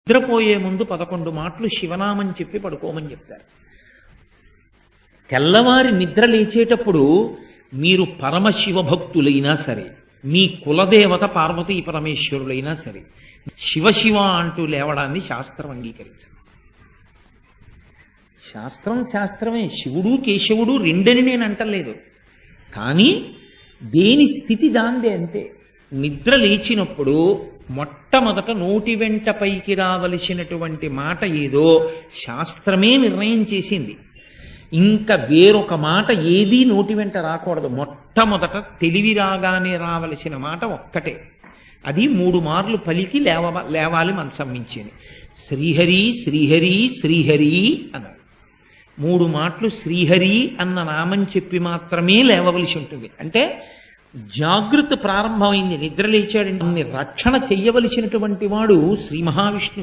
నిద్రపోయే ముందు 11 మాటలు శివనామం చెప్పి పడుకోమని చెప్తారు. తెల్లవారి నిద్ర లేచేటప్పుడు మీరు పరమశివ భక్తులైనా సరే, మీ కులదేవత పార్వతీ పరమేశ్వరులైనా సరే, శివ శివ అంటూ లేవడాన్ని శాస్త్రం అంగీకరించదు. శాస్త్రమే. శివుడు కేశవుడు రెండని నేను అంటలేదు, కానీ దేని స్థితి దాందే అంతే. నిద్ర లేచినప్పుడు మొట్టమొదట నోటి వెంట పైకి రావలసినటువంటి మాట ఏదో శాస్త్రమే నిర్ణయం చేసింది. ఇంకా వేరొక మాట ఏదీ నోటి వెంట రాకూడదు. మొట్టమొదట తెలివి రాగానే రావలసిన మాట ఒక్కటే, అది 3 మార్లు పలికి లేవాలి మనసం మించింది. శ్రీహరి శ్రీహరి శ్రీహరి అన్నారు. 3 మాటలు శ్రీహరి అన్న నామం చెప్పి మాత్రమే లేవవలసి ఉంటుంది. అంటే జాగృతి ప్రారంభమైంది. నిద్ర లేచాడు, రక్షణ చెయ్యవలసినటువంటి వాడు శ్రీ మహావిష్ణువే.